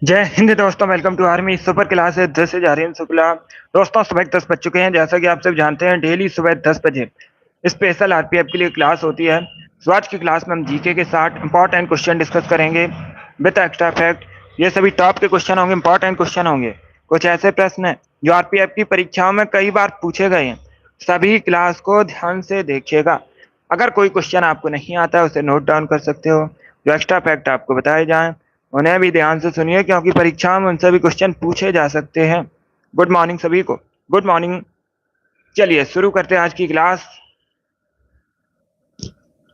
जय हिंद दोस्तों, welcome to army super class है 10 से जा रही शुक्ला। दोस्तों सुबह 10 बज चुके हैं। जैसा कि आप सब जानते हैं, डेली सुबह 10 बजे स्पेशल आरपीएफ के लिए क्लास होती है। तो आज की क्लास में हम जीके के 60 इंपॉर्टेंट क्वेश्चन डिस्कस करेंगे विद एक्स्ट्रा फैक्ट। ये सभी टॉप के क्वेश्चन होंगे, इंपॉर्टेंट क्वेश्चन होंगे। कुछ ऐसे प्रश्न हैं जो आरपीएफ की परीक्षाओं में कई बार पूछे गए हैं। सभी क्लास को ध्यान से देखिएगा। अगर कोई क्वेश्चन आपको नहीं आता है उसे नोट डाउन कर सकते हो। जो एक्स्ट्रा फैक्ट आपको बताए जाएं उन्हें भी ध्यान से सुनिए, क्योंकि परीक्षा में उनसे भी क्वेश्चन पूछे जा सकते हैं। गुड मॉर्निंग सभी को, गुड मॉर्निंग। चलिए शुरू करते हैं आज की क्लास।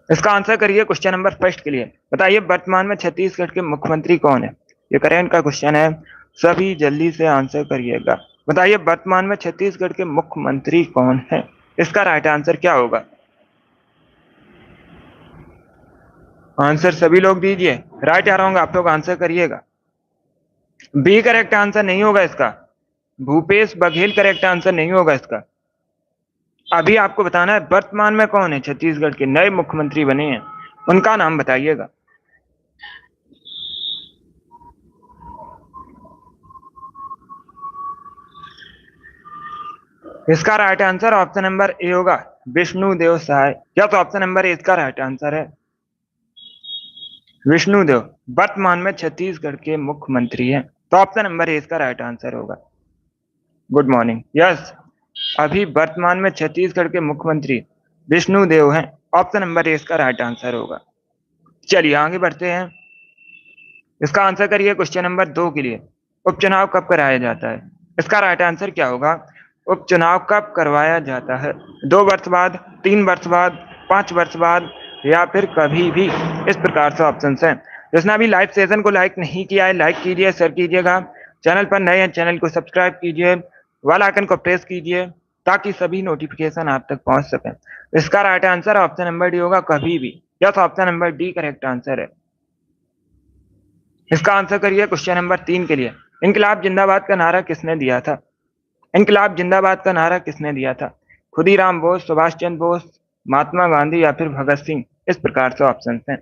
इसका आंसर करिए क्वेश्चन नंबर फर्स्ट के लिए। बताइए वर्तमान में छत्तीसगढ़ के मुख्यमंत्री कौन है। ये करेंट का क्वेश्चन है, सभी जल्दी से आंसर करिएगा। बताइए वर्तमान में छत्तीसगढ़ के मुख्यमंत्री कौन है। इसका राइट आंसर क्या होगा। आंसर सभी लोग दीजिए। राइट या रॉन्ग आप लोग आंसर करिएगा। बी करेक्ट आंसर नहीं होगा इसका। भूपेश बघेल करेक्ट आंसर नहीं होगा इसका। अभी आपको बताना है वर्तमान में कौन है छत्तीसगढ़ के नए मुख्यमंत्री बने हैं, उनका नाम बताइएगा। इसका right answer option number A होगा, विष्णुदेव साय। या तो ऑप्शन नंबर ए इसका राइट आंसर है। विष्णुदेव वर्तमान में छत्तीसगढ़ के मुख्यमंत्री हैं, तो ऑप्शन नंबर ए इसका राइट आंसर होगा। Good morning. यस, अभी वर्तमान में छत्तीसगढ़ के मुख्यमंत्री विष्णुदेव हैं। ऑप्शन नंबर ए इसका राइट आंसर होगा। चलिए आगे बढ़ते हैं। इसका आंसर करिए क्वेश्चन नंबर 2 के लिए। उपचुनाव कब कराया जाता है। इसका राइट आंसर क्या होगा। उपचुनाव कब करवाया जाता है। 2 वर्ष बाद, 3 वर्ष बाद, 5 वर्ष बाद, या फिर कभी भी। इस प्रकार से ऑप्शन हैं। जिसने अभी लाइव सेशन को लाइक नहीं किया है, लाइक कीजिए, शेयर कीजिएगा। चैनल पर नए हैं, चैनल को सब्सक्राइब कीजिए, बेल आइकन को प्रेस कीजिए, ताकि सभी नोटिफिकेशन आप तक पहुंच सके। इसका right answer option number D होगा, कभी भी। Yes, option number D correct answer है। इसका आंसर करिए क्वेश्चन नंबर 3 के लिए। इनकलाब जिंदाबाद का नारा किसने दिया था। इनकलाब जिंदाबाद का नारा किसने दिया था। खुदीराम बोस, सुभाष चंद्र बोस, महात्मा गांधी, या फिर भगत सिंह। इस प्रकार से ऑप्शन हैं।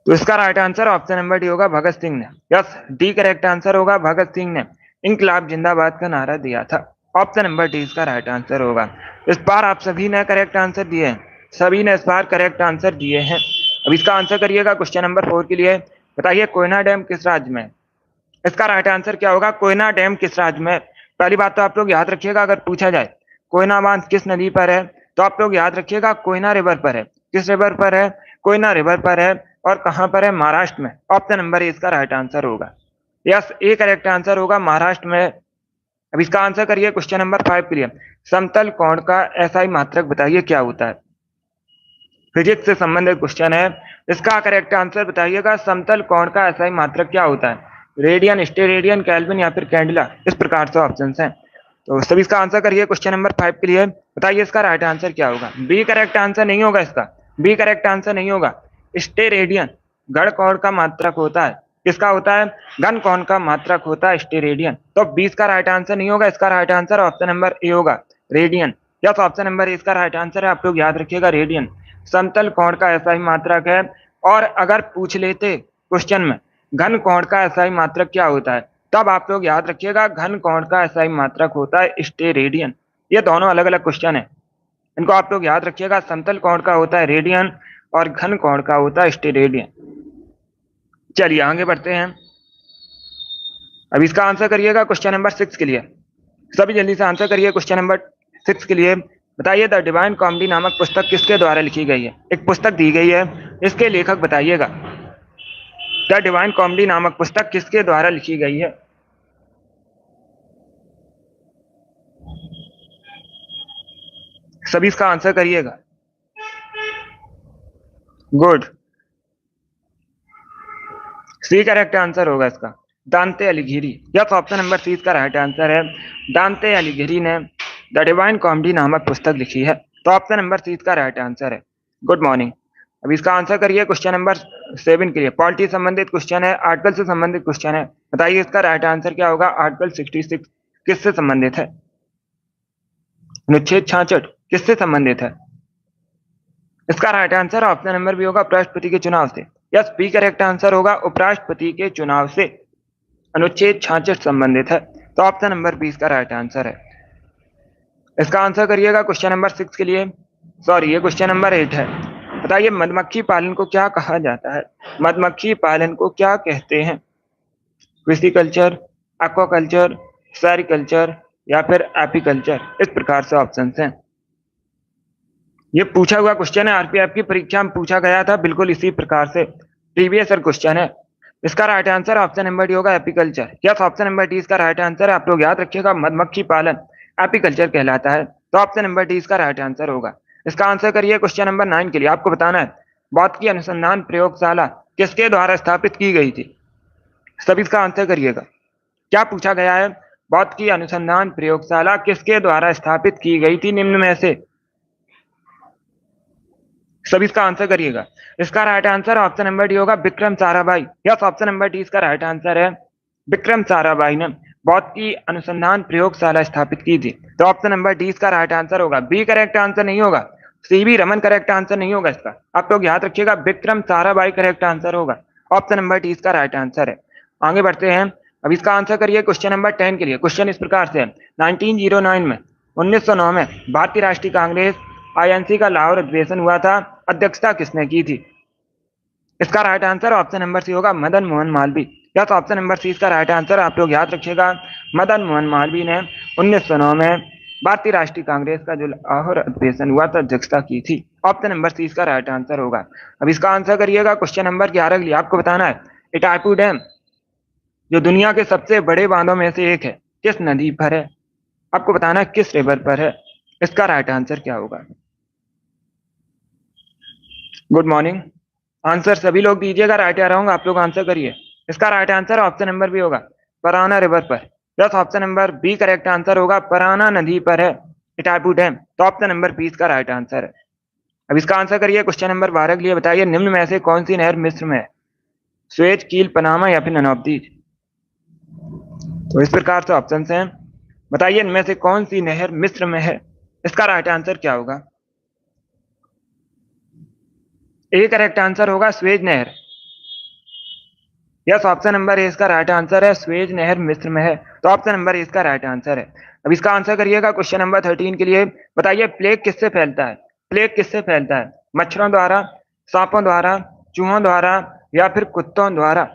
तो इसका right answer option number D होगा, भगत सिंह ने। यस, डी करेक्ट आंसर होगा, भगत सिंह ने इनकलाब जिंदाबाद का नारा दिया था। ऑप्शन नंबर डी इसका राइट आंसर होगा। इस बार आप सभी ने करेक्ट आंसर दिए हैं, सभी ने इस बार करेक्ट आंसर दिए हैं। अब इसका आंसर करिएगा क्वेश्चन नंबर 4 के लिए। बताइए कोयना डैम किस राज्य में। इसका राइट आंसर क्या होगा। कोयना डैम किस राज्य में। पहली बात तो आप लोग याद रखिएगा, अगर पूछा जाए कोयना बांध किस नदी पर है, तो आप लोग याद रखिएगा कोयना रिवर पर है। किस रिवर पर है। कोयना रिवर पर है। और कहां पर है, महाराष्ट्र में। ऑप्शन नंबर ए इसका राइट आंसर होगा। यस, ए करेक्ट आंसर होगा, महाराष्ट्र में। अब इसका आंसर करिए क्वेश्चन नंबर 5 के लिए। समतल कोण का एसआई मात्रक बताइए क्या होता है। फिजिक्स से संबंधित क्वेश्चन है। इसका करेक्ट आंसर बताइएगा। समतल कोण का एसआई मात्रक क्या होता है। रेडियन, स्टेरेडियन, केल्विन, या फिर कैंडिला। इस प्रकार से ऑप्शन हैं। तो सभी इसका आंसर करिए क्वेश्चन नंबर 5 के लिए। बताइए इसका राइट आंसर क्या होगा। बी करेक्ट आंसर नहीं होगा इसका। बी करेक्ट आंसर नहीं होगा। स्टेरेडियन घन कोण का मात्रक होता है। किसका होता है, घन कोण का मात्रक होता है स्टेरेडियन। तो 20 का राइट आंसर नहीं होगा, इसका right answer option number A होगा, रेडियन। या तो ऑप्शन नंबर ए इसका राइट आंसर है। आप लोग याद रखिएगा, रेडियन समतल कोण का ऐसा ही मात्रक है। और अगर पूछ लेते क्वेश्चन में घन कोण का ऐसा ही मात्रक क्या होता है, तब आप लोग याद रखिएगा घन कोण का ऐसा ही मात्रक होता है स्टेरेडियन। ये दोनों अलग अलग क्वेश्चन है, इनको आप लोग याद रखिएगा। समतल कोण का होता है रेडियन और घन कोण का होता है स्टेरेडियन। चलिए आगे बढ़ते हैं। अब इसका आंसर करिएगा क्वेश्चन नंबर 6 के लिए। सभी जल्दी से आंसर करिए क्वेश्चन नंबर 6 के लिए। बताइए द डिवाइन कॉमेडी नामक पुस्तक किसके द्वारा लिखी गई है। एक पुस्तक दी गई है, इसके लेखक बताइएगा। द डिवाइन कॉमेडी नामक पुस्तक किसके द्वारा लिखी गई है। सभी इसका आंसर करिएगा। गुड, सी करेक्ट आंसर होगा इसका, दांते अलिघिरी। यस, ऑप्शन नंबर सी इसका राइट आंसर है। दांते अलिघिरी ने द डिवाइन कॉमेडी नामक पुस्तक लिखी है, तो ऑप्शन नंबर सी इसका राइट आंसर है। Good morning. अब इसका आंसर करिए क्वेश्चन नंबर 7 के लिए। पॉलिटी संबंधित क्वेश्चन है, आर्टिकल से संबंधित क्वेश्चन है। बताइए इसका राइट आंसर क्या होगा। आर्टिकल 66 किससे संबंधित है। अनुच्छेद 66 किससे संबंधित है। इसका right answer option number B होगा, राष्ट्रपति के चुनाव से। यस, बी करेक्ट आंसर होगा उपराष्ट्रपति के चुनाव से अनुच्छेद 66 संबंधित है। तो ऑप्शन नंबर 20 का राइट आंसर है। इसका आंसर करिएगा क्वेश्चन नंबर 6 के लिए। सॉरी, ये क्वेश्चन नंबर 8 है। बताइए मधुमक्खी पालन को क्या कहा जाता है? मधुमक्खी पालन को क्या कहते हैं? क्विस्टिकल्चर, एक्वाकल्चर, सेरिकल्चर या फिर एपीकल्चर? इस प्रकार से ऑप्शन हैं। ये पूछा हुआ क्वेश्चन है, आरपीएफ की परीक्षा में पूछा गया था, बिल्कुल इसी प्रकार से प्रीवियस ईयर क्वेश्चन है। इसका right answer option number D होगा apiculture. Yes, option number D इसका राइट आंसर है। आप लोग याद रखिएगा मधुमक्खी पालन एपीकल्चर कहलाता है। तो ऑप्शन नंबर डी इसका राइट आंसर होगा। इसका आंसर करिए क्वेश्चन नंबर 9 के लिए। आपको बताना है भौतिकी अनुसंधान प्रयोगशाला किसके द्वारा स्थापित की गई थी? सभी इसका आंसर करिएगा। क्या पूछा गया है? भौतिकी अनुसंधान प्रयोगशाला किसके द्वारा स्थापित की गई थी निम्न में से? सभी इसका आंसर करिएगा। इसका right answer option number D होगा Vikram Sarabhai. Yes, option number D इसका राइट आंसर है। विक्रम साराभाई ने भौतिकी अनुसंधान प्रयोगशाला स्थापित की थी। तो ऑप्शन नंबर डी इसका राइट आंसर होगा। बी करेक्ट आंसर नहीं होगा, सीवी रमन करेक्ट आंसर नहीं होगा इसका। आप लोग याद रखिएगा विक्रम साराभाई करेक्ट आंसर होगा। ऑप्शन नंबर डी इसका राइट आंसर है। आगे बढ़ते हैं। अब इसका आंसर करिए क्वेश्चन नंबर 10 के लिए। क्वेश्चन इस प्रकार से है, 1909 में 1909 में भारतीय राष्ट्रीय कांग्रेस आईएनसी का लाहौर अधिवेशन हुआ था, अध्यक्षता किसने की थी? इसका right answer option number C होगा Madan Mohan Malviya. Yes, option number C इसका राइट आंसर। आप लोग याद रखिएगा मदन मोहन मालवीय ने 1909 में भारतीय राष्ट्रीय कांग्रेस का जो लाहौर अधिवेशन हुआ था अध्यक्षता की थी। ऑप्शन नंबर सी इसका राइट आंसर होगा। अब इसका आंसर करिएगा क्वेश्चन नंबर 11 के लिए। आपको बताना है इटापू डैम जो दुनिया के सबसे बड़े बांधों में से एक है, किस नदी पर है? आपको बताना है किस रिवर पर है। इसका राइट आंसर क्या होगा? Good morning. आंसर सभी लोग दीजिएगा, राइट आ रहा हूँ, आप लोग आंसर करिए। इसका right answer option number B होगा पराना रिवर पर। Yes, option number B correct answer होगा, पराना नदी पर है इटापू डैम। तो ऑप्शन नंबर बी इसका राइट आंसर है। अब इसका आंसर करिए क्वेश्चन नंबर 12 के लिए। बताइए निम्न में से कौन सी नहर मिस्र में है? स्वेज, कील, पनामा या फिर नन ऑफ दीज? तो इस प्रकार से ऑप्शन हैं। बताइए इनमें से कौन सी नहर मिस्र में है? इसका राइट आंसर क्या होगा? ए करेक्ट आंसर होगा स्वेज नहर। यस, ऑप्शन नंबर ए इसका राइट आंसर है, स्वेज नहर मिस्र में है। तो ऑप्शन नंबर ए इसका राइट आंसर है। अब इसका आंसर करिएगा क्वेश्चन नंबर 13 के लिए। बताइए प्लेग किससे फैलता है? प्लेग किससे फैलता है? मच्छरों द्वारा, सांपों द्वारा, चूहों द्वारा या फिर कुत्तों द्वारा?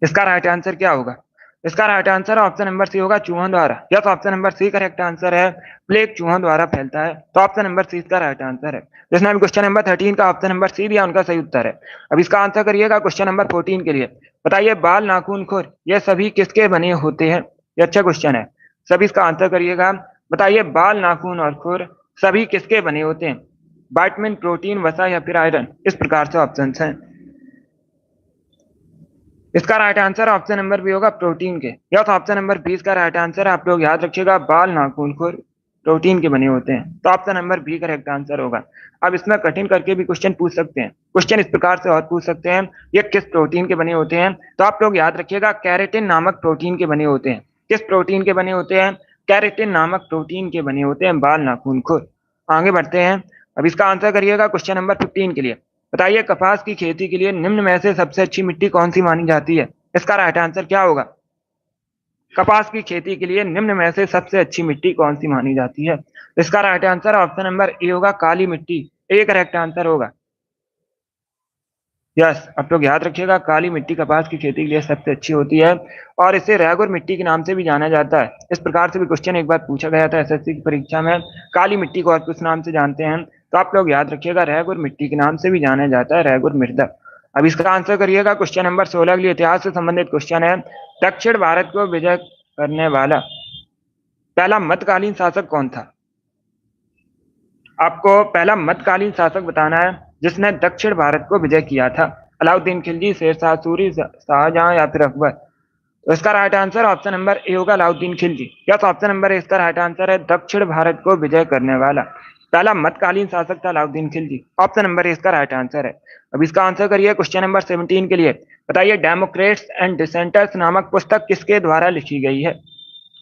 इसका राइट आंसर क्या होगा? इसका right answer option number C होगा चूहों द्वारा। Yes, option number C correct answer है, प्लेग चूहों द्वारा फैलता है। तो ऑप्शन नंबर सी इसका राइट आंसर है। जिसने अभी क्वेश्चन नंबर 13 का ऑप्शन नंबर सी दिया उनका सही उत्तर है। अब इसका आंसर करिएगा क्वेश्चन नंबर 14 के लिए। बताइए बाल, नाखून, खुर ये सभी किसके बने होते हैं? ये अच्छा क्वेश्चन है, सभी इसका आंसर करिएगा। बताइए बाल, नाखून और खुर सभी किसके बने होते हैं? विटामिन, प्रोटीन, वसा या फिर आयरन? इस प्रकार से ऑप्शन हैं। इसका right answer option number B होगा प्रोटीन के। यस, ऑप्शन नंबर 20 का राइट आंसर है। आप लोग याद रखिएगा बाल, नाखून, खुर प्रोटीन के बने होते हैं। तो option number B correct answer होगा। अब इसमें कठिन करके भी क्वेश्चन पूछ सकते हैं। क्वेश्चन इस प्रकार से और पूछ सकते हैं, ये किस प्रोटीन के बने होते हैं? तो आप लोग याद रखिएगा कैरेटिन नामक प्रोटीन के बने होते हैं। किस प्रोटीन के बने होते हैं? कैरेटिन नामक प्रोटीन के बने होते हैं बाल, नाखून, खुर। आगे बढ़ते हैं। अब इसका आंसर करिएगा क्वेश्चन नंबर 15 के लिए। बताइए कपास की खेती के लिए निम्न में से सबसे अच्छी मिट्टी कौन सी मानी जाती है? इसका राइट आंसर क्या होगा? कपास की खेती के लिए निम्न में से सबसे अच्छी मिट्टी कौन सी मानी जाती है? इसका right answer option number A होगा काली मिट्टी। ए करेक्ट आंसर होगा। यस, आप लोग याद रखिएगा काली मिट्टी कपास की खेती के लिए सबसे अच्छी होती है और इसे रैगुर मिट्टी के नाम से भी जाना जाता है। इस प्रकार से भी क्वेश्चन एक बार पूछा गया था एसएससी की परीक्षा में। काली मिट्टी को और किस नाम से जानते हैं? तो आप लोग याद रखिएगा रैगुर मिट्टी के नाम से भी जाना जाता है, रैगुर मृदा। अब इसका आंसर करिएगा क्वेश्चन नंबर 16 के लिए। इतिहास से संबंधित क्वेश्चन है, दक्षिण भारत को विजय करने वाला पहला मध्यकालीन शासक कौन था? आपको पहला मध्यकालीन शासक बताना है जिसने दक्षिण भारत को विजय किया था। अलाउद्दीन खिलजी, शेरशाह सूरी, शाहजहां या फिर अकबर? तो इसका right answer option number A होगा Alauddin Khilji. Yes, option number A इसका राइट आंसर है, दक्षिण भारत को विजय करने वाला पहला मध्यकालीन शासक था Alauddin Khilji. Option number A इसका राइट आंसर है। अब इसका आंसर करिए क्वेश्चन नंबर 17 के लिए। बताइए डेमोक्रेट्स एंड डिसेंटर्स नामक पुस्तक किसके द्वारा लिखी गई है?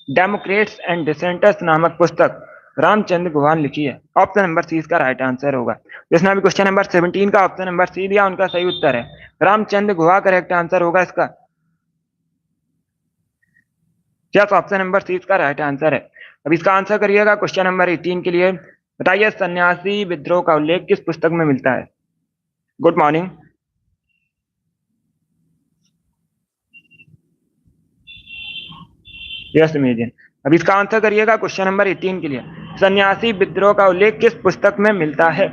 डेमोक्रेट्स एंड डिसेंटर्स नामक पुस्तक रामचंद्र गुहा लिखी है? ऑप्शन नंबर सी इसका राइट आंसर होगा। जिसने अभी क्वेश्चन नंबर 17 का ऑप्शन नंबर सी दिया उनका सही उत्तर है रामचंद्र गुहा करेक्ट आंसर होगा इसका। यस, ऑप्शन नंबर सी इसका राइट आंसर है। अब इसका आंसर करिएगा क्वेश्चन नंबर 18 के लिए। बताइए सन्यासी विद्रोह का उल्लेख किस पुस्तक में मिलता है? Good morning. Yes imagine. अब इसका आंसर करिएगा क्वेश्चन नंबर 18 के लिए। सन्यासी विद्रोह का उल्लेख किस पुस्तक में मिलता है?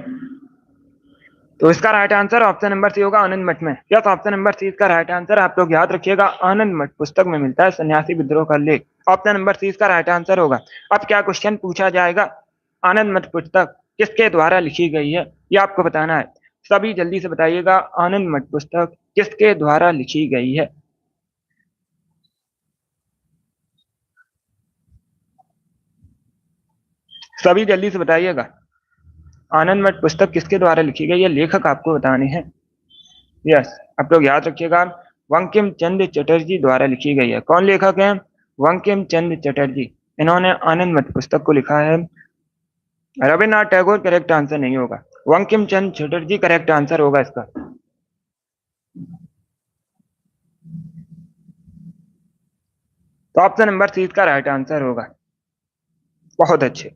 तो इसका right answer option number C होगा आनंद मठ में। यस, ऑप्शन नंबर सी इसका राइट आंसर। आप लोग याद रखिएगा आनंद मठ पुस्तक में मिलता है सन्यासी विद्रोह का उल्लेख। ऑप्शन नंबर सी इसका राइट आंसर होगा। अब क्या क्वेश्चन पूछा जाएगा? आनंद मठ पुस्तक किसके द्वारा लिखी गई है ये आपको बताना है। सभी जल्दी से बताइएगा आनंद मठ पुस्तक किसके द्वारा लिखी गई है? सभी जल्दी से बताइएगा आनंद मठ पुस्तक किसके द्वारा लिखी गई है, लेखक आपको बताने हैं। यस, आप लोग याद रखिएगा बंकिम चंद्र चटर्जी द्वारा लिखी गई है। कौन लेखक है? बंकिम चंद्र चटर्जी। इन्होंने आनंद मठ पुस्तक को लिखा है। रविन्द्रनाथ टैगोर करेक्ट आंसर नहीं होगा। बंकिम चंद्र चटर्जी करेक्ट आंसर होगा इसका। तो ऑप्शन नंबर सी इसका राइट आंसर होगा। बहुत अच्छे।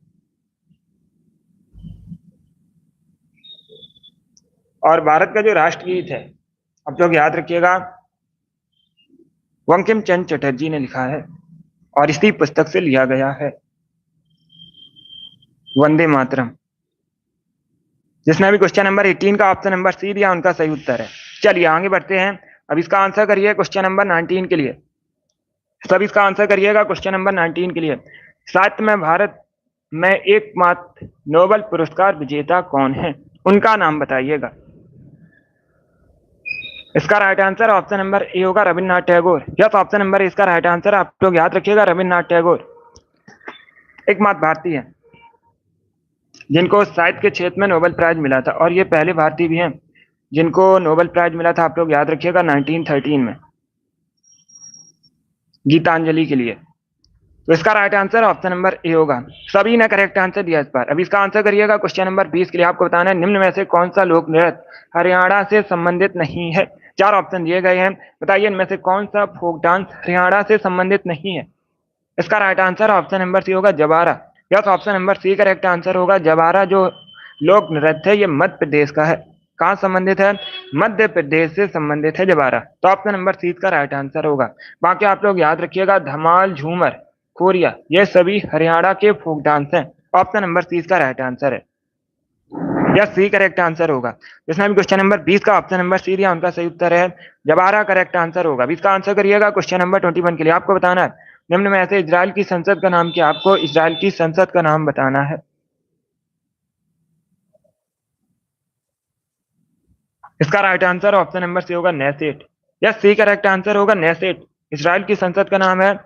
और भारत का जो राष्ट्रगीत है आप लोग याद रखिएगा बंकिम चंद्र चटर्जी ने लिखा है और इसी पुस्तक से लिया गया है, वंदे मातरम। जिसने अभी क्वेश्चन नंबर 18 का ऑप्शन नंबर सी दिया उनका सही उत्तर है। चलिए आगे बढ़ते हैं। अब इसका आंसर करिए क्वेश्चन नंबर 19 के लिए। सब इसका आंसर करिएगा क्वेश्चन नंबर 19 के लिए। साहित्य में भारत में एकमात्र नोबेल पुरस्कार विजेता कौन है? उनका नाम बताइएगा। इसका right answer option number A होगा Rabindranath Tagore. Yes, option number A इसका राइट आंसर। आप लोग याद रखिएगा रविन्द्रनाथ टैगोर एकमात्र भारतीय है जिनको साहित्य के क्षेत्र में नोबेल प्राइज मिला था और ये पहले भारतीय भी हैं जिनको नोबेल प्राइज मिला था। आप लोग याद रखिएगा 1913 में गीतांजलि के लिए। तो इसका right answer option number A होगा। सभी ने करेक्ट आंसर दिया इस बार। अब इसका आंसर करिएगा क्वेश्चन नंबर 20 के लिए। आपको बताना है निम्न में से कौन सा लोक नृत्य हरियाणा से संबंधित नहीं है? चार ऑप्शन दिए गए हैं, बताइए इनमें से कौन सा फोक डांस हरियाणा से संबंधित नहीं है? इसका right answer option number C होगा जबारा। Yes, option number C correct answer होगा। जबारा जो लोक नृत्य है ये मध्य प्रदेश का है। कहाँ संबंधित है? मध्य प्रदेश से संबंधित है जबारा। तो ऑप्शन नंबर सी का राइट आंसर होगा। बाकी आप लोग याद रखिएगा धमाल, झूमर, खोरिया ये सभी हरियाणा के फोक डांस हैं। ऑप्शन नंबर सी का राइट आंसर है। यस, सी करेक्ट आंसर होगा। जिसने भी क्वेश्चन नंबर 20 का ऑप्शन नंबर सी दिया उनका सही उत्तर है जबारा करेक्ट आंसर होगा। इसका आंसर करिएगा क्वेश्चन नंबर 21 के लिए। आपको बताना है निम्न में ऐसे इजराइल की संसद का नाम क्या? आपको इजराइल की संसद का नाम बताना है। इसका right answer option number C होगा Knesset. Yes, C correct answer होगा नेसेट। इजराइल की संसद का नाम है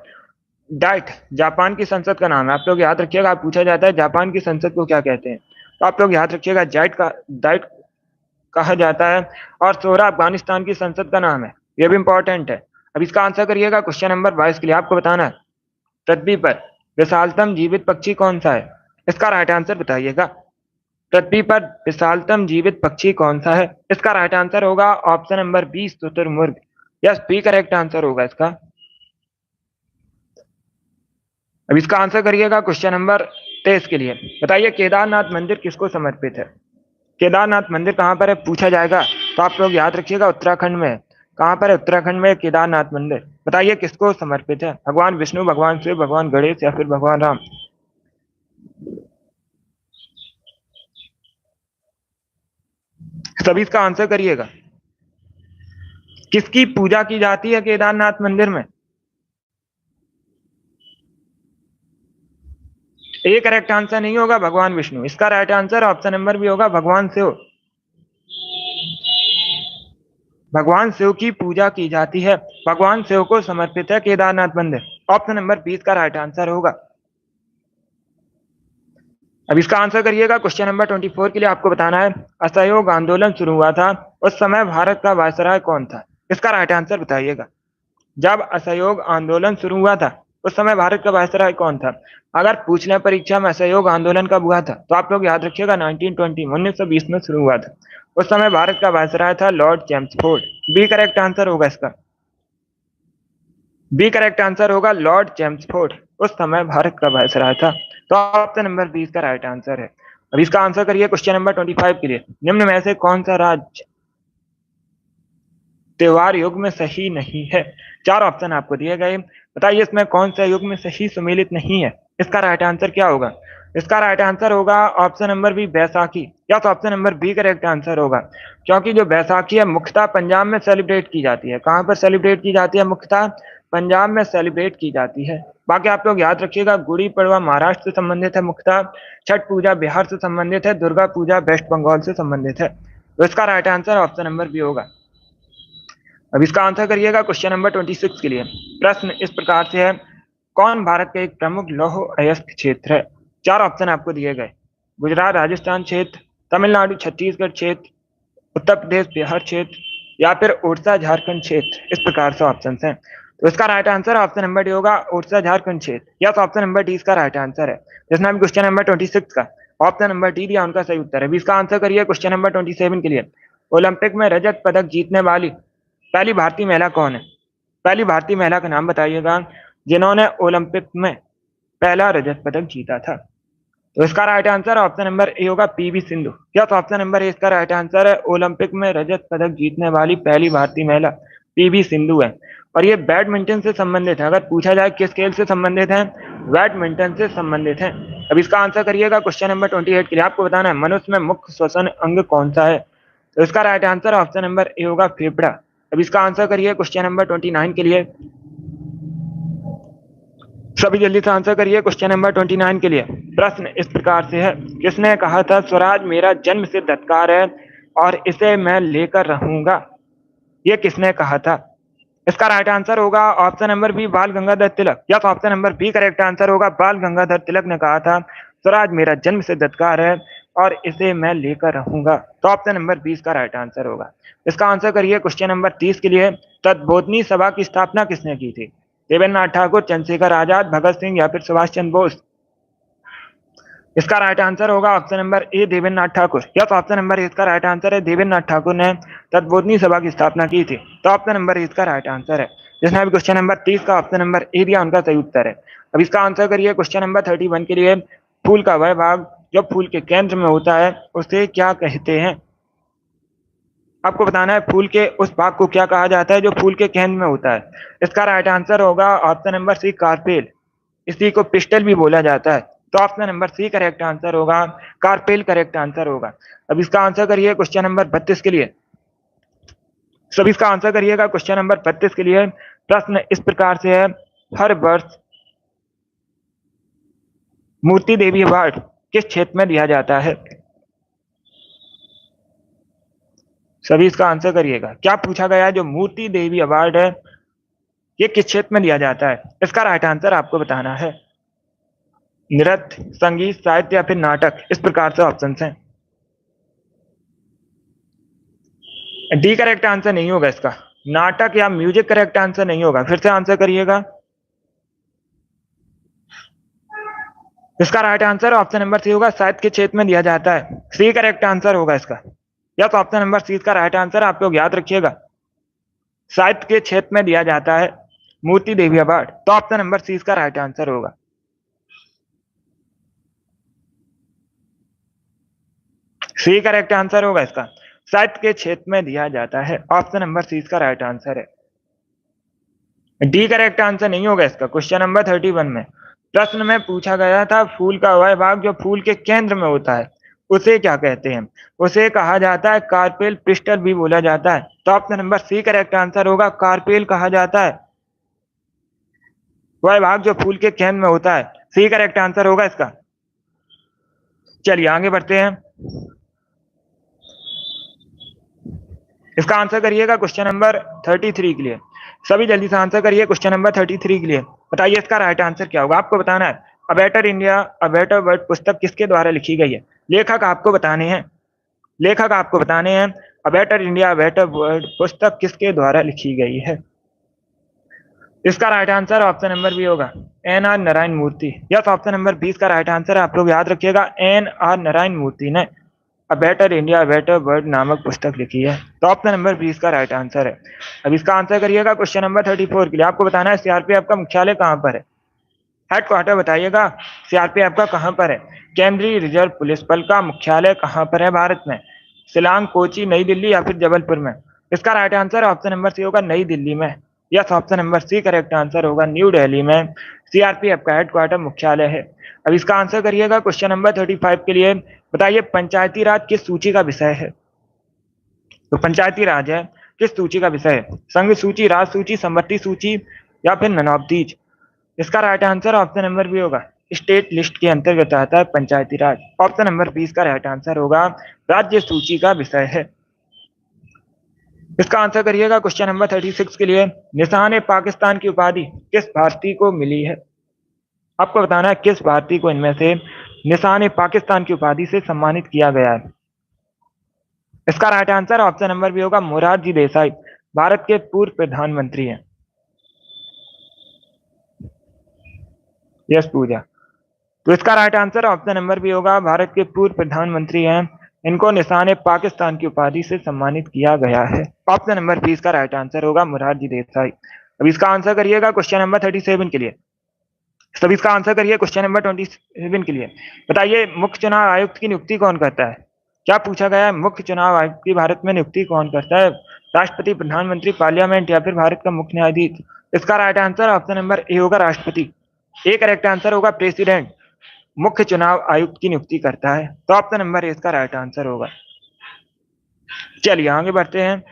डाइट। जापान की संसद का नाम है। आप लोग याद रखिएगा, आप पूछा जाता है जापान की संसद को क्या कहते हैं, तो आप लोग याद रखिएगा डाइट कहा जाता है। और सोरा अफगानिस्तान की संसद का नाम है, ये भी इंपॉर्टेंट है। अब इसका आंसर करिएगा क्वेश्चन नंबर 22 के लिए। आपको बताना है पृथ्वी पर विशालतम जीवित पक्षी कौन सा है? इसका राइट आंसर बताइएगा। पृथ्वी पर विशालतम जीवित पक्षी कौन सा है? इसका राइट आंसर होगा ऑप्शन नंबर बी शुतुरमुर्ग। यस, बी करेक्ट आंसर होगा इसका। अब इसका आंसर करिएगा क्वेश्चन नंबर 23 के लिए। बताइए केदारनाथ मंदिर किसको समर्पित है? केदारनाथ मंदिर कहाँ पर है पूछा जाएगा, तो आप लोग याद रखिएगा उत्तराखंड में है। कहाँ पर है? उत्तराखंड में केदारनाथ मंदिर। बताइए किसको समर्पित है? भगवान विष्णु, भगवान शिव, भगवान गणेश या फिर भगवान राम? सभी इसका आंसर करिएगा। किसकी पूजा की जाती है केदारनाथ मंदिर में? ए करेक्ट आंसर नहीं होगा भगवान विष्णु। इसका राइट आंसर ऑप्शन नंबर भी होगा भगवान शिव। भगवान शिव की पूजा की जाती है, भगवान शिव को समर्पित है केदारनाथ मंदिर। ऑप्शन नंबर 20 का राइट आंसर होगा। अब इसका आंसर करिएगा क्वेश्चन नंबर 24 के लिए। आपको बताना है असहयोग आंदोलन शुरू हुआ था उस समय भारत का वायसराय कौन था? इसका राइट आंसर बताइएगा। जब असहयोग आंदोलन शुरू हुआ था उस समय भारत का वायसराय कौन था? अगर पूछ लें परीक्षा में असहयोग आंदोलन कब हुआ था, तो आप लोग याद रखिएगा 1920 1920 में शुरू हुआ था। उस समय भारत का वायसराय था Lord Chelmsford. B correct answer होगा इसका। बी करेक्ट आंसर होगा लॉर्ड चैम्सफोर्ड। उस समय भारत का वायसराय था। तो ऑप्शन नंबर बी इसका राइट आंसर है। अब इसका आंसर करिए क्वेश्चन नंबर 25 के लिए। निम्न में से कौन सा राज्य त्योहार युग में सही नहीं है? चार ऑप्शन आपको दिए गए, बताइए इसमें कौन सा युग में सही सम्मिलित नहीं है? इसका राइट आंसर क्या होगा? इसका राइट आंसर होगा ऑप्शन नंबर बी बैसाखी, या तो option number B correct answer होगा। क्योंकि जो बैसाखी है मुख्यतः पंजाब में सेलिब्रेट की जाती है। कहाँ पर सेलिब्रेट की जाती है? मुख्यतः पंजाब में सेलिब्रेट की जाती है। बाकी आप लोग याद रखिएगा, गुड़ी पड़वा महाराष्ट्र से संबंधित है मुख्यतः, छठ पूजा बिहार से संबंधित है, दुर्गा पूजा वेस्ट बंगाल से संबंधित है। तो इसका right answer option number B होगा। अब इसका आंसर करिएगा क्वेश्चन नंबर 26 के लिए। प्रश्न इस प्रकार से है, कौन भारत का एक प्रमुख लौह अयस्क क्षेत्र है? चार ऑप्शन आपको दिए गए, गुजरात राजस्थान क्षेत्र, तमिलनाडु छत्तीसगढ़ क्षेत्र, उत्तर प्रदेश बिहार क्षेत्र, या फिर उड़ीसा झारखंड क्षेत्र। इस प्रकार से ऑप्शन हैं। तो इसका right answer option number D होगा, उड़ीसा झारखंड क्षेत्र, या तो ऑप्शन नंबर डी इसका राइट आंसर है। जिसने भी क्वेश्चन नंबर 26 का ऑप्शन नंबर डी दिया उनका सही उत्तर है। इसका आंसर करिए क्वेश्चन नंबर 27 के लिए। ओलंपिक में रजत पदक जीतने वाली पहली भारतीय महिला कौन है? पहली भारतीय महिला का नाम बताइएगा जिन्होंने ओलंपिक में पहला रजत पदक जीता था। तो इसका right answer option number A होगा, पीवी सिंधु, या तो ऑप्शन नंबर ए इसका राइट आंसर है। ओलंपिक में रजत पदक जीतने वाली पहली भारतीय महिला पीवी सिंधु है। और ये बैडमिंटन से संबंधित है। अगर पूछा जाए किस खेल से संबंधित है, बैडमिंटन से संबंधित है। अब इसका आंसर करिएगा क्वेश्चन नंबर 28 के लिए। आपको बताना है मनुष्य में मुख्य श्वसन अंग कौन सा है? तो इसका right answer option number A होगा, फेफड़ा। अब इसका आंसर करिए क्वेश्चन नंबर 29 के लिए। सभी जल्दी से आंसर करिए क्वेश्चन नंबर 29 के लिए। प्रश्न इस प्रकार से है, किसने कहा था स्वराज मेरा जन्म सिद्ध अधिकार है और इसे मैं लेकर रहूंगा? ये किसने कहा था? इसका राइट आंसर होगा option number B, Bal Gangadhar Tilak, या तो option number B correct answer होगा, बाल गंगाधर तिलक ने कहा था स्वराज मेरा जन्म सिद्ध अधिकार है और इसे मैं लेकर रहूंगा। तो ऑप्शन नंबर 20 का राइट आंसर होगा। इसका आंसर करिए क्वेश्चन नंबर 30 के लिए। तद्बोधनी सभा की स्थापना किसने की थी? देवेंद्रनाथ ठाकुर, चंद्रशेखर आजाद, भगत सिंह, या फिर सुभाष चंद्र बोस। इसका राइट आंसर होगा option number A, Devendranath Thakur, या तो ऑप्शन नंबर ए इसका राइट आंसर है, देवेंद्रनाथ ठाकुर ने तद्बोधनी सभा की स्थापना की थी। तो ऑप्शन नंबर ए इसका राइट आंसर है। जिसने अभी क्वेश्चन नंबर 30 का ऑप्शन नंबर ए दिया उनका सही उत्तर है। अब इसका आंसर करिए क्वेश्चन नंबर 31 के लिए। फूल का वह भाग जो फूल के केंद्र में होता है उसे क्या कहते हैं? आपको बताना है फूल के उस भाग को क्या कहा जाता है जो फूल के केंद्र में होता है। इसका राइट आंसर होगा ऑप्शन नंबर सी, कार्पेल। इसी को पिस्टल भी बोला जाता है। तो option number C correct answer होगा, कार्पेल करेक्ट आंसर होगा। अब इसका आंसर करिए क्वेश्चन नंबर 32 के लिए। सभी इसका आंसर करिएगा क्वेश्चन नंबर 32 के लिए। प्रश्न इस प्रकार से है, हर वर्ष मूर्ति देवी अवार्ड किस क्षेत्र में दिया जाता है? सभी इसका आंसर करिएगा। क्या पूछा गया है, जो मूर्ति देवी अवार्ड है ये किस क्षेत्र में दिया जाता है? इसका राइट आंसर आपको बताना है। नृत्य, संगीत, साहित्य, या फिर नाटक। इस प्रकार से ऑप्शन हैं। डी करेक्ट आंसर नहीं होगा इसका। नाटक या म्यूजिक करेक्ट आंसर नहीं होगा। फिर से आंसर करिएगा। इसका right answer option number C होगा, साहित्य के क्षेत्र में दिया जाता है। सी करेक्ट आंसर होगा इसका, या तो ऑप्शन नंबर सी इसका राइट आंसर। आप लोग याद रखिएगा, साहित्य के क्षेत्र में दिया जाता है मूर्ति देवी अवार्ड। तो ऑप्शन नंबर सी इसका राइट आंसर होगा। सी करेक्ट आंसर होगा इसका, साहित्य के क्षेत्र में दिया जाता है। ऑप्शन नंबर सी इसका राइट आंसर है। डी करेक्ट आंसर नहीं होगा इसका। क्वेश्चन नंबर 31 में प्रश्न में पूछा गया था फूल का वह भाग जो फूल के केंद्र में होता है उसे क्या कहते हैं? उसे कहा जाता है कार्पेल, पिस्टल भी बोला जाता है। तो option number C correct answer होगा, कार्पेल कहा जाता है वह भाग जो फूल के केंद्र में होता है। सी करेक्ट आंसर होगा इसका। चलिए आगे बढ़ते हैं। इसका आंसर करिएगा क्वेश्चन नंबर 33 के लिए। सभी जल्दी से आंसर करिए क्वेश्चन नंबर 33 के लिए। बताइए इसका राइट आंसर क्या होगा। आपको बताना है अ better India a better world पुस्तक किसके द्वारा लिखी गई है? लेखक आपको बताने हैं। लेखक आपको बताने हैं a better India a better world पुस्तक किसके द्वारा लिखी गई है। इसका right answer option number B होगा N R Narayana Murthy. Yes, option number 20 का राइट आंसर है। आप लोग याद रखिएगा, एन आर नारायण मूर्ति ने अ बेटर इंडिया बेटर वर्ल्ड नामक पुस्तक लिखी है। तो ऑप्शन नंबर 20 का राइट आंसर है। अब इसका आंसर करिएगा क्वेश्चन नंबर 34 के लिए। आपको बताना है सीआरपीएफ का मुख्यालय कहाँ पर है, हेडक्वार्टर बताइएगा सीआरपीएफ का कहाँ पर है। केंद्रीय रिजर्व पुलिस बल का मुख्यालय कहाँ पर है भारत में, शिलांग, कोची, नई दिल्ली या फिर जबलपुर में। इसका right answer option number C होगा नई दिल्ली में। Yes, option number C correct answer होगा, न्यू दिल्ली में सीआरपीएफ का हेडक्वार्टर मुख्यालय है। अब इसका आंसर करिएगा क्वेश्चन नंबर 35 के लिए। बताइए पंचायती राज किस सूची का विषय है। तो पंचायती राज है किस सूची का विषय है, संघ सूची, राज सूची, संपत्ति सूची या फिर नन ऑफ दीज। इसका right answer option number B होगा, स्टेट लिस्ट के अंतर्गत आता है पंचायती राज। ऑप्शन नंबर 20 का राइट आंसर होगा, राज्य सूची का विषय है। इसका आंसर करिएगा क्वेश्चन नंबर 36 के लिए। निशान पाकिस्तान की उपाधि किस भारतीय को मिली है। आपको बताना है किस भारतीय को इनमें से निशान पाकिस्तान की उपाधि से सम्मानित किया गया है। इसका right answer option number B होगा, मोरारजी देसाई, भारत के पूर्व प्रधानमंत्री हैं। यस पूजा। तो इसका right answer option number B होगा, भारत के पूर्व प्रधानमंत्री हैं, इनको निशान पाकिस्तान की उपाधि से सम्मानित किया गया है। ऑप्शन नंबर 20 का राइट आंसर होगा मोरारजी देसाई। अब इसका आंसर करिएगा क्वेश्चन नंबर 37 के लिए। सभी इसका आंसर करिए क्वेश्चन नंबर 27 के लिए। बताइए मुख्य चुनाव आयुक्त की नियुक्ति कौन करता है। क्या पूछा गया है, मुख्य चुनाव आयुक्त की भारत में नियुक्ति कौन करता है, राष्ट्रपति, प्रधानमंत्री, पार्लियामेंट या फिर भारत का मुख्य न्यायाधीश। इसका right answer option number A होगा, राष्ट्रपति। ए करेक्ट आंसर होगा, प्रेसिडेंट मुख्य चुनाव आयुक्त की नियुक्ति करता है। तो ऑप्शन नंबर ए इसका राइट आंसर होगा। चलिए आगे बढ़ते हैं।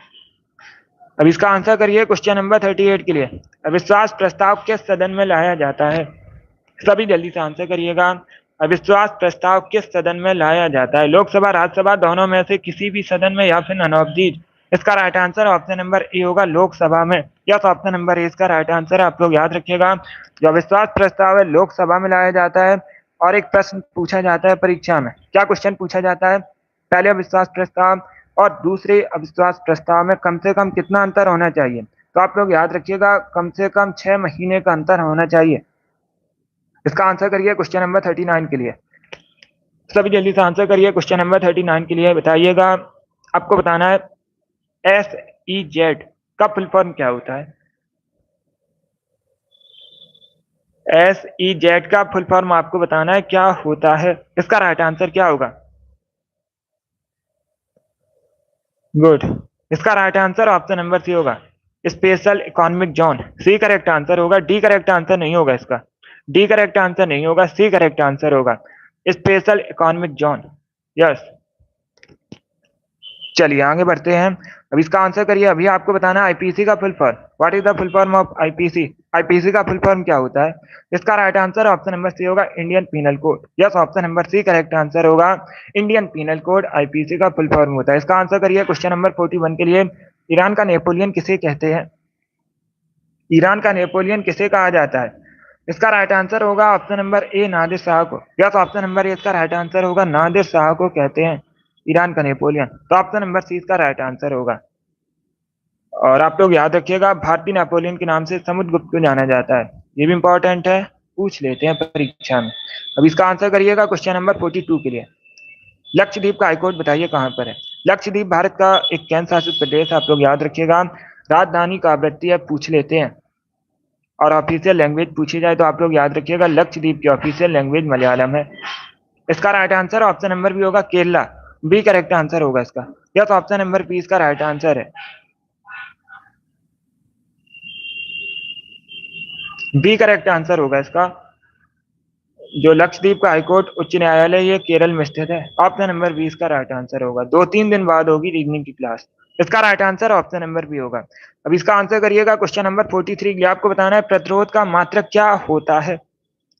अब इसका आंसर करिए क्वेश्चन नंबर 38 के लिए। अविश्वास प्रस्ताव किस सदन में लाया जाता है। सभी जल्दी से आंसर करिएगा। अविश्वास प्रस्ताव किस सदन में लाया जाता है, लोकसभा, राज्यसभा, दोनों में से किसी भी सदन में या फिर नन ऑफ दीज। इसका right answer option number A होगा, लोकसभा में। यस, ऑप्शन नंबर ए इसका राइट आंसर है। आप लोग याद रखिएगा, जो अविश्वास प्रस्ताव है लोकसभा में लाया जाता है। और एक प्रश्न पूछा जाता है परीक्षा में, क्या क्वेश्चन पूछा जाता है, पहले अविश्वास प्रस्ताव और दूसरे अविश्वास प्रस्ताव में कम से कम कितना अंतर होना चाहिए। तो आप लोग याद रखिएगा, कम से कम 6 महीने का अंतर होना चाहिए। इसका आंसर करिए क्वेश्चन नंबर 39 के लिए। सभी जल्दी से आंसर करिए क्वेश्चन नंबर 39 के लिए। बताइएगा, आपको बताना है SEZ का फुल फॉर्म क्या होता है। SEZ का फुल फॉर्म आपको बताना है क्या होता है। इसका राइट आंसर क्या होगा। गुड। इसका right answer option number C होगा, special economic zone. C correct answer होगा, डी करेक्ट आंसर नहीं होगा इसका। डी करेक्ट आंसर नहीं होगा, सी करेक्ट आंसर होगा, स्पेशल इकोनॉमिक जोन। यस। चलिए आगे बढ़ते हैं। अब इसका आंसर करिए। अभी आपको बताना है आईपीसी का full form. What is the full form of IPC. IPC का फुल फॉर्म क्या होता है। इसका right answer option number C होगा, Indian penal code. Yes, option number C correct answer होगा, इंडियन पीनल कोड आईपीसी का full form होता है। इसका आंसर करिए क्वेश्चन नंबर 41 के लिए। ईरान का नेपोलियन किसे कहते हैं। ईरान का नेपोलियन किसे कहा जाता है। इसका राइट आंसर होगा option number A, Nadir Shah को। यस, ऑप्शन नंबर ए इसका राइट आंसर होगा, नादिर शाह को कहते हैं ईरान का नेपोलियन। तो ऑप्शन नंबर सी इसका राइट आंसर होगा। और आप लोग याद रखिएगा, भारतीय नेपोलियन के नाम से समुद्रगुप्त को जाना जाता है। ये भी इंपॉर्टेंट है, पूछ लेते हैं परीक्षा में। अब इसका आंसर करिएगा क्वेश्चन नंबर 42 के लिए। लक्षद्वीप का हाईकोर्ट बताइए कहाँ पर है। लक्षद्वीप भारत का एक केंद्र शासित प्रदेश है। आप लोग याद रखिएगा, राजधानी का आवृत्ति है, पूछ लेते हैं। और ऑफिशियल लैंग्वेज पूछी जाए तो आप लोग याद रखिएगा, लक्षद्वीप की ऑफिशियल लैंग्वेज मलयालम है। इसका right answer option number B होगा, केरला। बी करेक्ट आंसर होगा इसका। यस, ऑप्शन नंबर बी इसका राइट आंसर है। बी करेक्ट आंसर होगा इसका। जो लक्षद्वीप का हाईकोर्ट उच्च न्यायालय ये केरल में स्थित है। ऑप्शन नंबर बी इसका राइट आंसर होगा। 2-3 दिन बाद होगी रीजनिंग की क्लास। इसका right answer option number B होगा। अब इसका आंसर करिएगा क्वेश्चन नंबर 43 के लिए। आपको बताना है प्रतिरोध का मात्रक क्या होता है।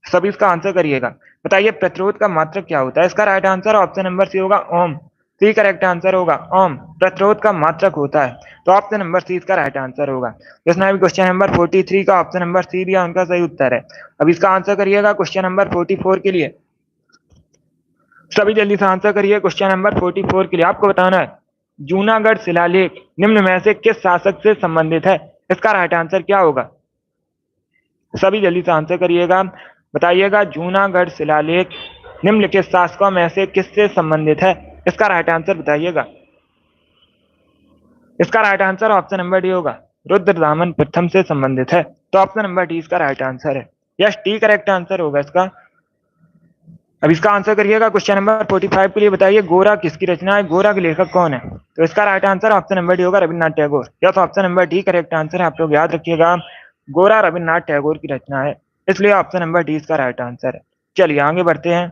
सभी इसका आंसर करिएगा। बताइए प्रतिरोध का मात्रक क्या होता है। इसका right answer option number C होगा, ओम। सी करेक्ट आंसर होगा, ओम प्रतिरोध का मात्रक होता है। तो ऑप्शन नंबर सी इसका राइट आंसर होगा। जिसने भी क्वेश्चन नंबर 43 का ऑप्शन नंबर सी दिया उनका सही उत्तर है। अब इसका आंसर करिएगा क्वेश्चन नंबर 44 के लिए। सभी जल्दी से आंसर करिए क्वेश्चन नंबर 44 के लिए। आपको बताना है जूनागढ़ शिलालेख निम्न में से किस शासक से संबंधित है। इसका राइट आंसर क्या होगा। सभी जल्दी से आंसर करिएगा। बताइएगा जूनागढ़ शिलालेख निम्नलिखित शासकों में से किससे संबंधित है? इसका राइट आंसर बताइएगा। इसका right answer option number D होगा, रुद्रदामन प्रथम से संबंधित है। तो ऑप्शन नंबर डी इसका राइट आंसर है। यस, डी करेक्ट आंसर होगा इसका। अब इसका आंसर करिएगा। क्वेश्चन नंबर 45 के लिए बताइए गोरा किसकी रचना है? गोरा के लेखक कौन है? तो इसका right answer option number D होगा, Rabindranath Tagore. Yes, option number D correct answer है। आप लोग याद रखिएगा, गोरा रविन्द्रनाथ टैगोर की रचना है, इसलिए ऑप्शन नंबर डी इसका राइट आंसर है। चलिए आगे बढ़ते हैं।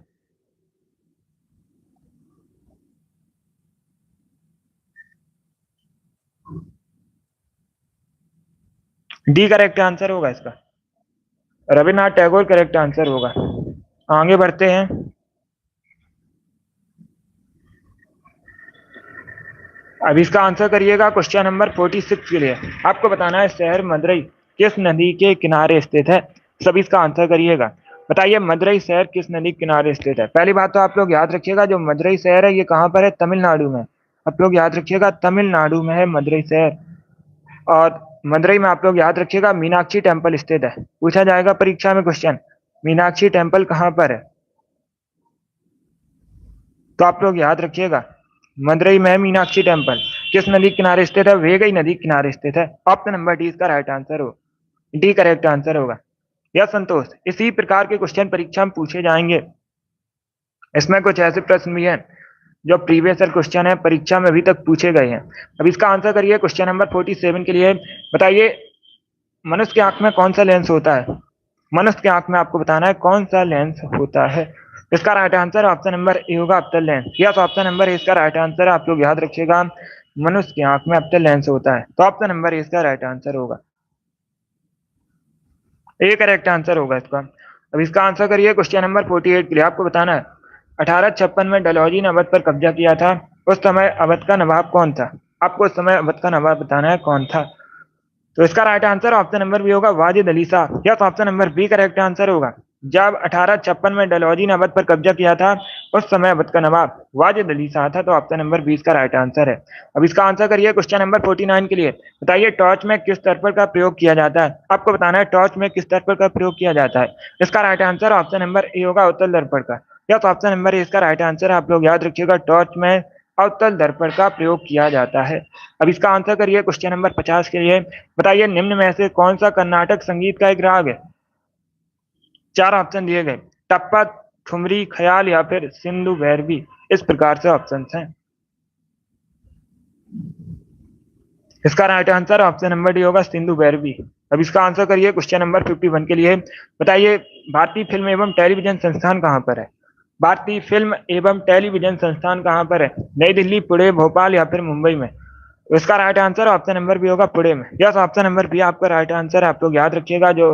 डी करेक्ट आंसर होगा इसका, रविन्द्रनाथ टैगोर करेक्ट आंसर होगा। आगे बढ़ते हैं। अब इसका आंसर करिएगा। क्वेश्चन नंबर 46 के लिए आपको बताना है शहर मदुरई किस नदी के किनारे स्थित है? सभी इसका आंसर करिएगा। बताइए मदुरई शहर किस नदी के किनारे स्थित है? पहली बात तो आप लोग याद रखिएगा, जो मदुरई शहर है ये कहाँ पर है? तमिलनाडु में। आप लोग याद रखिएगा, तमिलनाडु में है मदुरई शहर। और मदुरई में आप लोग याद रखिएगा मीनाक्षी टेम्पल स्थित है। पूछा जाएगा परीक्षा में क्वेश्चन, मीनाक्षी टेम्पल कहाँ पर है? तो आप लोग याद रखिएगा मदुरई में है मीनाक्षी टेम्पल। किस नदी के किनारे स्थित है? वेगई नदी के किनारे स्थित है। ऑप्शन नंबर डी इसका राइट आंसर हो, डी करेक्ट आंसर होगा। यह संतोष, इसी प्रकार के क्वेश्चन परीक्षा में पूछे जाएंगे। इसमें कुछ ऐसे प्रश्न भी हैं जो प्रीवियस ईयर क्वेश्चन है, परीक्षा में अभी तक पूछे गए हैं। अब इसका आंसर करिए। क्वेश्चन नंबर 47 के लिए बताइए मनुष्य की आंख में कौन सा लेंस होता है? मनुष्य की आंख में आपको बताना है कौन सा लेंस होता है। इसका right answer option number A होगा, अप्टल lens. Yes, option number A इसका राइट आंसर है। आप लोग याद रखिएगा मनुष्य की आंख में अप्टल लेंस होता है, तो ऑप्शन नंबर ए इसका राइट आंसर होगा। ए करेक्ट आंसर होगा इसका। अब इसका आंसर करिए। क्वेश्चन नंबर 48 के लिए आपको बताना है 1856 में डलहौजी ने अवध पर कब्जा किया था, उस समय अवध का नवाब कौन था? आपको उस समय अवध का नवाब बताना है कौन था। तो इसका right answer option number B होगा, Wajid Ali Shah. Yes, option number B correct answer होगा। जब 1856 में डलहौजी ने अवध पर कब्जा किया था उस समय अवध का नवाब वाजिद अली शाह था, तो ऑप्शन नंबर बी इसका राइट आंसर है। अब इसका आंसर करिए। क्वेश्चन नंबर 49 के लिए बताइए टॉर्च में किस तर्पण का प्रयोग किया जाता है? आपको बताना है टॉर्च में किस तर्पण का प्रयोग किया जाता है। इसका right answer option number A होगा, उत्तल दर्पण का। यस, ऑप्शन नंबर ए इसका राइट आंसर है। आप लोग याद रखिएगा टॉर्च में अवतल दर्पण का प्रयोग किया जाता है। अब इसका आंसर करिए। क्वेश्चन नंबर 50 के लिए बताइए निम्न में से कौन सा कर्नाटक संगीत का एक राग है? चार ऑप्शन दिए गए, टप्पा, ठुमरी, ख्याल या फिर सिंधु भैरवी। इस प्रकार से ऑप्शन हैं। इसका right answer option number D होगा, सिंधु भैरवी। अब इसका आंसर करिए। क्वेश्चन नंबर 51 के लिए बताइए भारतीय फिल्म एवं टेलीविजन संस्थान कहाँ पर है? भारतीय फिल्म एवं टेलीविजन संस्थान कहाँ पर है? नई दिल्ली, पुणे, भोपाल या फिर मुंबई में? तो इसका right answer option number B होगा, पुणे में। यस, ऑप्शन नंबर बी आपका राइट आंसर है। आप लोग याद रखिएगा जो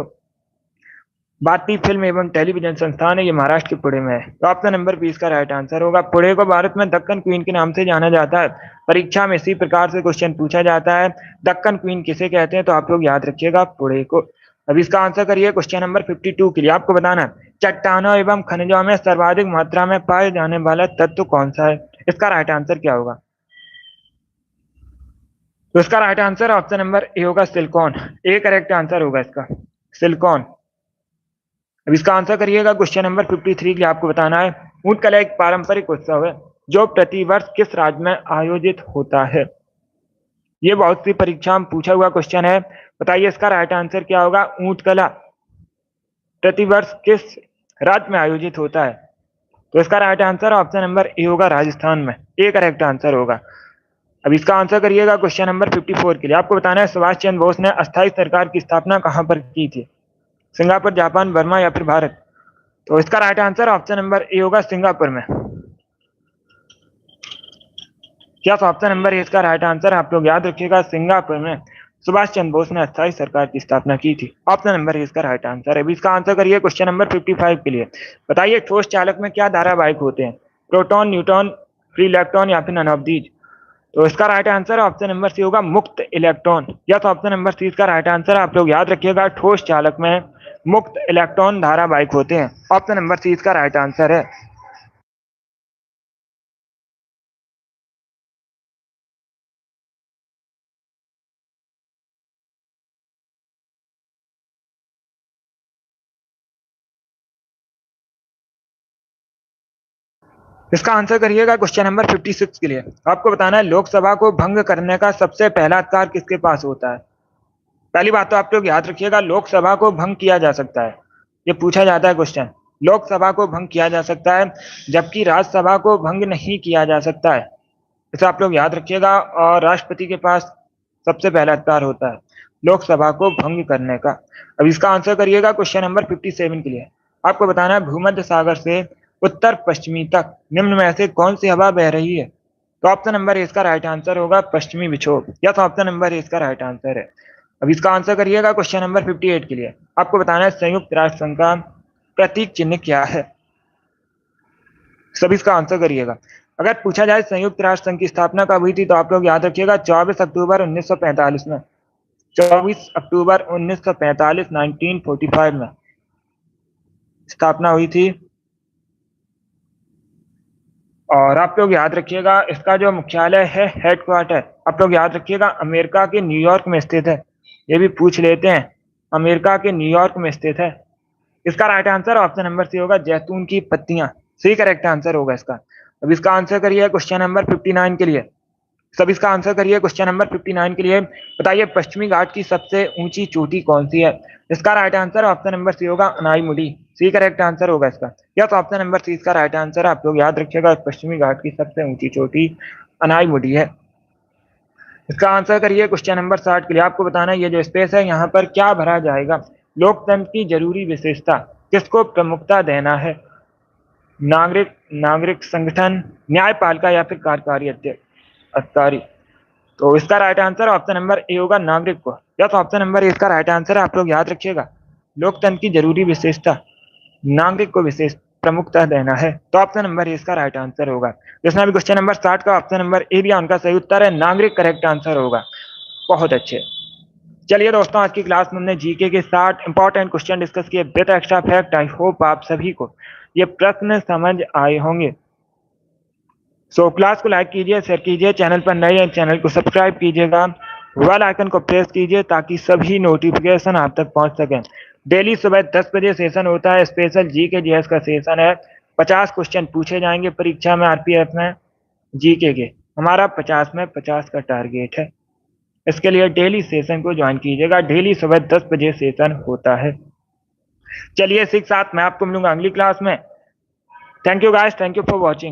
भारतीय फिल्म एवं टेलीविजन संस्थान है ये महाराष्ट्र के पुणे में है, तो ऑप्शन नंबर 20 का राइट आंसर होगा। पुणे को भारत में दक्कन क्वीन के नाम से जाना जाता है। परीक्षा में इसी प्रकार से क्वेश्चन पूछा जाता है, दक्कन क्वीन किसे कहते हैं? तो आप लोग याद रखिएगा पुणे को। अब इसका आंसर करिए। क्वेश्चन नंबर 52 के लिए आपको बताना है चट्टानों एवं खनिजों में सर्वाधिक मात्रा में पाए जाने वाला तत्व कौन सा है? इसका राइट आंसर क्या होगा? तो इसका right answer option number A होगा, सिलिकॉन। ए करेक्ट आंसर होगा इसका, सिलिकॉन। अब इसका आंसर करिएगा। क्वेश्चन नंबर 53 के लिए आपको बताना है ऊंट कला एक पारंपरिक उत्सव है जो प्रतिवर्ष किस राज्य में आयोजित होता है? ये बहुत सी परीक्षा में पूछा हुआ क्वेश्चन है। बताइए इसका राइट आंसर क्या होगा? ऊंट कला प्रतिवर्ष किस राज्य में आयोजित होता है? तो इसका right answer option number A होगा, राजस्थान में। ए करेक्ट आंसर होगा। अब इसका आंसर करिएगा। क्वेश्चन नंबर 54 के लिए आपको बताना है सुभाष चंद्र बोस ने अस्थायी सरकार की स्थापना कहां पर की थी? सिंगापुर, जापान, बर्मा या फिर भारत? तो इसका right answer option number A होगा, सिंगापुर में। क्या ऑप्शन नंबर ए इसका राइट आंसर? आप लोग याद रखिएगा सिंगापुर में सुभाष चंद्र बोस ने अस्थायी सरकार की स्थापना की थी। ऑप्शन नंबर ए इसका राइट आंसर है। अभी इसका आंसर करिए। क्वेश्चन नंबर 55 के लिए बताइए ठोस चालक में क्या धारावाहिक होते हैं? प्रोटॉन, न्यूट्रॉन, फ्री इलेक्ट्रॉन या फिर नन ऑफ दीज? तो इसका right answer option number C होगा, मुक्त electron. Yes, option number C इसका राइट आंसर। आप लोग याद रखिएगा ठोस चालक में मुक्त इलेक्ट्रॉन धारावाहिक होते हैं। ऑप्शन नंबर सी इसका राइट आंसर है। इसका आंसर करिएगा क्वेश्चन नंबर 56 के लिए। आपको बताना है लोकसभा को भंग करने का सबसे पहला अधिकार किसके पास होता है। पहली बात तो आप लोग याद रखिएगा, लोकसभा को भंग किया जा सकता है, ये पूछा जाता है क्वेश्चन। लोकसभा को भंग किया जा सकता है जबकि राज्यसभा को भंग नहीं किया जा सकता है, इसे आप लोग याद रखिएगा। और राष्ट्रपति के पास सबसे पहला अधिकार होता है लोकसभा को भंग करने का। अब इसका आंसर करिएगा क्वेश्चन नंबर 57 के लिए। आपको बताना है भूमध्य सागर से उत्तर पश्चिमी तक निम्न में से कौन सी हवा बह रही है। तो ऑप्शन नंबर ए इसका राइट आंसर होगा पश्चिमी विक्षोभ। यस, ऑप्शन नंबर ए इसका राइट आंसर है। अब इसका आंसर करिएगा क्वेश्चन नंबर 58 के लिए। आपको बताना है संयुक्त राष्ट्र संघ का प्रतीक चिन्ह क्या है। सभी इसका आंसर करिएगा। अगर पूछा जाए संयुक्त राष्ट्र संघ की स्थापना कब हुई थी तो आप लोग याद रखिएगा 24 अक्टूबर 1945 में। 24 अक्टूबर 1945 1945 में स्थापना हुई थी। और आप लोग याद रखिएगा इसका जो मुख्यालय है, हेडक्वार्टर, आप लोग याद रखिएगा अमेरिका के न्यूयॉर्क में स्थित है। ये भी पूछ लेते हैं, अमेरिका के न्यूयॉर्क में स्थित है। इसका right answer option number C होगा जैतून की पत्तियां, सही करेक्ट आंसर होगा इसका। अब इसका आंसर करिए क्वेश्चन नंबर 59 के लिए। सब इसका आंसर करिए क्वेश्चन नंबर 59 के लिए। बताइए पश्चिमी घाट की सबसे ऊंची चोटी कौन सी है। इसका right answer option number C होगा अनाईमुडी, सी करेक्ट आंसर होगा इसका। या तो ऑप्शन नंबर सी इसका राइट आंसर है। आप लोग याद रखिएगा पश्चिमी घाट की सबसे ऊंची चोटी अनाईमुडी है। इसका आंसर करिए क्वेश्चन नंबर 60 के लिए। आपको बताना है ये जो स्पेस है यहाँ पर क्या भरा जाएगा। लोकतंत्र की जरूरी विशेषता, किसको प्रमुखता देना है। नागरिक, नागरिक संगठन, न्यायपालिका या फिर कार्यकारी अधिकारी। तो इसका right answer option number A होगा नागरिक को। या तो ऑप्शन नंबर ए इसका राइट आंसर है। आप लोग याद रखिएगा लोकतंत्र की जरूरी विशेषता, नागरिक को विशेष प्रमुखता देना है, तो ऑप्शन नंबर ए इसका राइट आंसर होगा। जिसने भी क्वेश्चन नंबर 60 का ऑप्शन नंबर ए दिया उनका सही उत्तर है नागरिक, करेक्ट आंसर होगा। बहुत अच्छे। चलिए दोस्तों, आज की क्लास में हमने जीके के 60 इंपॉर्टेंट क्वेश्चन डिस्कस किए with extra fact. I hope आप सभी को ये प्रश्न समझ आए होंगे। सो क्लास को लाइक कीजिए, शेयर कीजिए, चैनल पर नए हैं चैनल को सब्सक्राइब कीजिएगा, बेल आइकन को प्रेस कीजिए ताकि सभी नोटिफिकेशन आप तक पहुंच सकें। डेली सुबह 10 बजे सेशन होता है, स्पेशल जीके जीएस का सेशन है। 50 क्वेश्चन पूछे जाएंगे परीक्षा में, आरपीएफ में, जीके के। हमारा 50 में 50 का टारगेट है। इसके लिए डेली सेशन को ज्वाइन कीजिएगा। डेली सुबह 10 बजे सेशन होता है। चलिए 6 7 मैं आपको मिलूंगा अगली क्लास में। Thank you guys, thank you for watching.